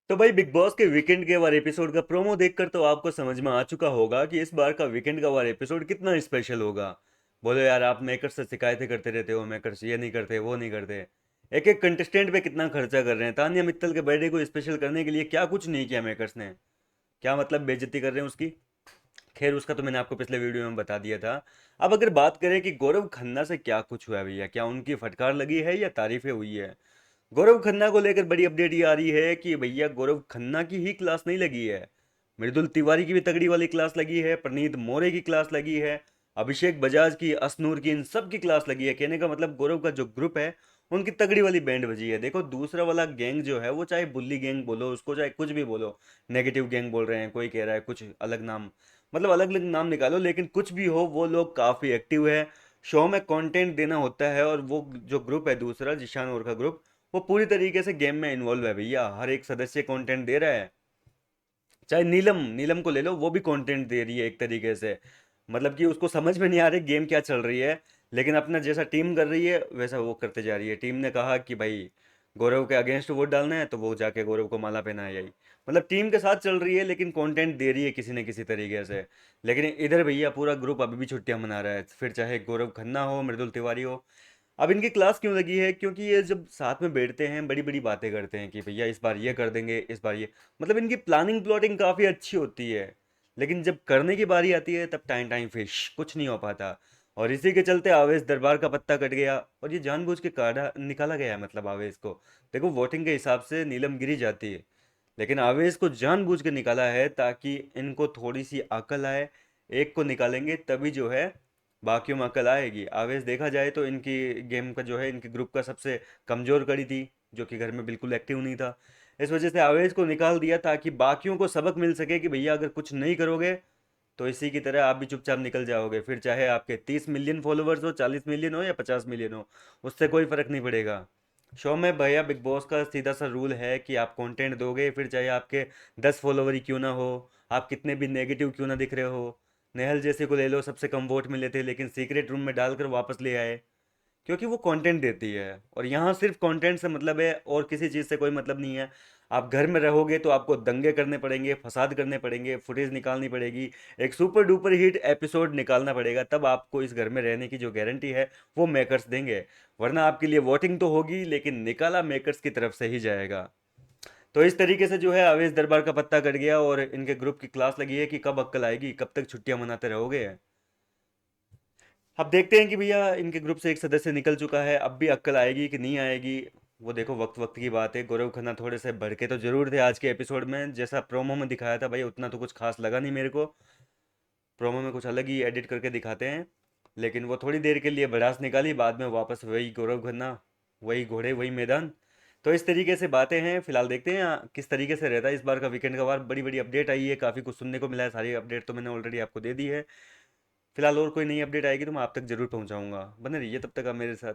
तो भाई big boss के वीकेंड के वार एपिसोड का प्रोमो देखकर तो आपको समझ में आ चुका होगा कि इस बार का वीकेंड का वार एपिसोड कितना स्पेशल होगा। बोलो यार, आप मेकर्स से शिकायतें करते रहते हो, मेकर्स ये नहीं करते वो नहीं करते। एक एक कंटेस्टेंट पे कितना खर्चा कर रहे हैं। तानिया मित्तल के बर्थडे को स्पेशल करने के लिए क्या कुछ नहीं किया मेकर्स ने। क्या मतलब बेइज्जती कर रहे हैं उसकी। खैर, उसका तो मैंने आपको पिछले वीडियो में बता दिया था। अब अगर बात करें कि गौरव खन्ना से क्या कुछ हुआ भैया, क्या उनकी फटकार लगी है या तारीफें हुई है। गौरव खन्ना को लेकर बड़ी अपडेट ये आ रही है कि भैया गौरव खन्ना की ही क्लास नहीं लगी है। मृदुल तिवारी की भी तगड़ी वाली क्लास लगी है, प्रणीत मोरे की क्लास लगी है, अभिषेक बजाज की, असनूर की, इन सब की क्लास लगी है। कहने का मतलब गौरव का जो ग्रुप है उनकी तगड़ी वाली बैंड बजी है। देखो, दूसरा वाला गैंग जो है वो चाहे बुल्ली गैंग बोलो उसको, चाहे कुछ भी बोलो, नेगेटिव गैंग बोल रहे हैं, कोई कह रहा है कुछ अलग नाम, मतलब अलग अलग नाम निकालो, लेकिन कुछ भी हो वो लोग काफ़ी एक्टिव है। शो में कंटेंट देना होता है, और वो जो ग्रुप है दूसरा जिशान और का ग्रुप, वो पूरी तरीके से गेम में इन्वॉल्व है भैया। हर एक सदस्य कंटेंट दे रहा है। चाहे नीलम नीलम को ले लो, वो भी कंटेंट दे रही है एक तरीके से। मतलब कि उसको समझ में नहीं आ रही गेम क्या चल रही है, लेकिन अपना जैसा टीम कर रही है वैसा वो करते जा रही है। टीम ने कहा कि भाई गौरव के अगेंस्ट वोट डालना है तो वो जाके गौरव को माला पहनाए आई। मतलब टीम के साथ चल रही है, लेकिन कंटेंट दे रही है किसी न किसी तरीके से। लेकिन इधर भैया पूरा ग्रुप अभी भी छुट्टियां मना रहा है, फिर चाहे गौरव खन्ना हो, मृदुल तिवारी हो। अब इनकी क्लास क्यों लगी है? क्योंकि ये जब साथ में बैठते हैं बड़ी बड़ी बातें करते हैं कि भैया इस बार ये कर देंगे, इस बार ये, मतलब इनकी प्लानिंग प्लॉटिंग काफ़ी अच्छी होती है। लेकिन जब करने की बारी आती है तब टाइम टाइम फिश कुछ नहीं हो पाता। और इसी के चलते आवेश दरबार का पत्ता कट गया, और ये जानबूझ के काढ़ा निकाला गया है। मतलब आवेश को देखो, वोटिंग के हिसाब से नीलम गिरी जाती है, लेकिन आवेश को जानबूझ के निकाला है ताकि इनको थोड़ी सी अकल आए। एक को निकालेंगे तभी जो है बाकियों में अकल आएगी। आवेश देखा जाए तो इनकी गेम का जो है, इनके ग्रुप का सबसे कमजोर कड़ी थी, जो कि घर में बिल्कुल एक्टिव नहीं था। इस वजह से आवेश को निकाल दिया ताकि बाकियों को सबक मिल सके कि भैया अगर कुछ नहीं करोगे तो इसी की तरह आप भी चुपचाप निकल जाओगे। फिर चाहे आपके 30 मिलियन फॉलोवर्स हो, 40 मिलियन हो या 50 मिलियन हो, उससे कोई फर्क नहीं पड़ेगा। शो में भैया बिग बॉस का सीधा सा रूल है कि आप कंटेंट दोगे, फिर चाहे आपके 10 फॉलोवर ही क्यों ना हो, आप कितने भी नेगेटिव क्यों ना दिख रहे हो। नेहल जैसे को ले लो, सबसे कम वोट मिले थे लेकिन सीक्रेट रूम में डालकर वापस ले आए, क्योंकि वो कंटेंट देती है। और यहाँ सिर्फ कंटेंट से मतलब है, और किसी चीज़ से कोई मतलब नहीं है। आप घर में रहोगे तो आपको दंगे करने पड़ेंगे, फसाद करने पड़ेंगे, फुटेज निकालनी पड़ेगी, एक सुपर डुपर हिट एपिसोड निकालना पड़ेगा, तब आपको इस घर में रहने की जो गारंटी है वो मेकर्स देंगे। वरना आपके लिए वोटिंग तो होगी लेकिन निकाला मेकर्स की तरफ से ही जाएगा। तो इस तरीके से जो है आवेश दरबार का पत्ता कट गया, और इनके ग्रुप की क्लास लगी है कि कब अक्कल आएगी, कब तक छुट्टियां मनाते रहोगे। अब देखते हैं कि भैया इनके ग्रुप से एक सदस्य निकल चुका है, अब भी अक्कल आएगी कि नहीं आएगी। वो देखो, वक्त वक्त की बात है। गौरव खन्ना थोड़े से भड़के तो जरूर थे आज के एपिसोड में, जैसा प्रोमो में दिखाया था भाई उतना तो कुछ खास लगा नहीं मेरे को। प्रोमो में कुछ अलग ही एडिट करके दिखाते हैं। लेकिन वो थोड़ी देर के लिए भड़ास निकाली, बाद में वापस वही गौरव खन्ना, वही घोड़े वही मैदान। तो इस तरीके से बातें हैं। फिलहाल देखते हैं किस तरीके से रहता है इस बार का वीकेंड का वार। बड़ी बड़ी अपडेट आई है, काफ़ी कुछ सुनने को मिला है, सारी अपडेट तो मैंने ऑलरेडी आपको दे दी है। फिलहाल और कोई नई अपडेट आएगी तो मैं आप तक जरूर पहुंचाऊंगा। बने रहिए तब तक आप मेरे साथ।